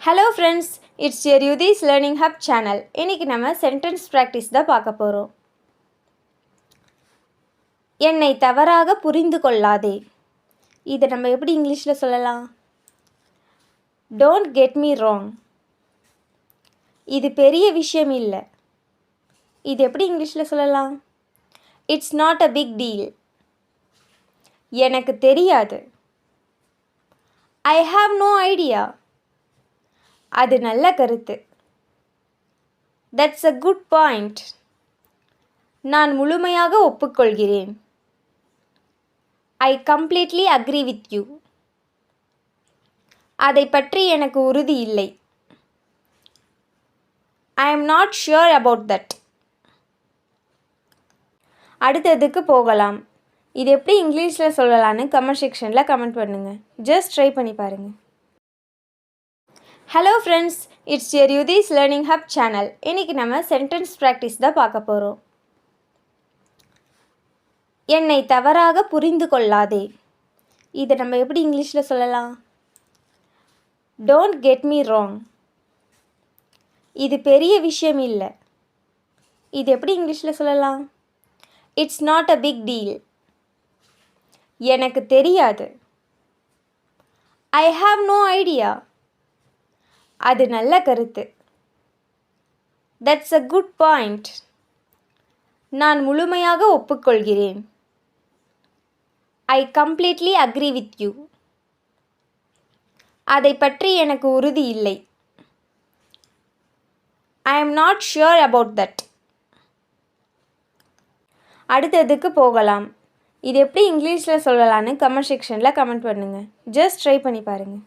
Hello friends, it's your யுதிஸ் learning hub channel. இன்றைக்கி நம்ம சென்டென்ஸ் ப்ராக்டிஸ் தான் பார்க்க போகிறோம். என்னை தவறாக புரிந்து கொள்ளாதே. இதை நம்ம எப்படி இங்கிலீஷில் சொல்லலாம்? Don't get me wrong. இது பெரிய விஷயம் இல்லை. இது எப்படி இங்கிலீஷில் சொல்லலாம்? It's not a big deal. எனக்கு தெரியாது. I have no idea. அது நல்ல கருத்து. That's a good point. நான் முழுமையாக ஒப்புக்கொள்கிறேன். I completely agree with you. அதை பற்றி எனக்கு உறுதி இல்லை. I am not sure about that. அடுத்ததுக்கு போகலாம். இது எப்படி இங்கிலீஷில் சொல்லலான்னு கமெண்ட் செக்ஷனில் கமெண்ட் பண்ணுங்கள். ஜஸ்ட் ட்ரை பண்ணி பாருங்கள். ஹலோ ஃப்ரெண்ட்ஸ், இட்ஸ் யர் யுதிஸ் லேர்னிங் ஹப் சேனல். இன்றைக்கி நம்ம சென்டென்ஸ் ப்ராக்டிஸ் தான் பார்க்க போகிறோம். என்னை தவறாக புரிந்து கொள்ளாதே. இதை நம்ம எப்படி இங்கிலீஷில் சொல்லலாம்? Don't get me wrong. இது பெரிய விஷயம் இல்லை. இது எப்படி இங்கிலீஷில் சொல்லலாம்? It's not a big deal. எனக்கு தெரியாது. I have no idea. அது நல்ல கருத்து. That's a good point. நான் முழுமையாக ஒப்புக்கொள்கிறேன். I completely agree with you. அதை பற்றி எனக்கு உறுதி இல்லை. I am not sure about that. அடுத்ததுக்கு போகலாம். இது எப்படி இங்கிலீஷில் சொல்லலான்னு கமெண்ட் செக்ஷனில் கமெண்ட் பண்ணுங்கள். ஜஸ்ட் ட்ரை பண்ணி பாருங்கள்.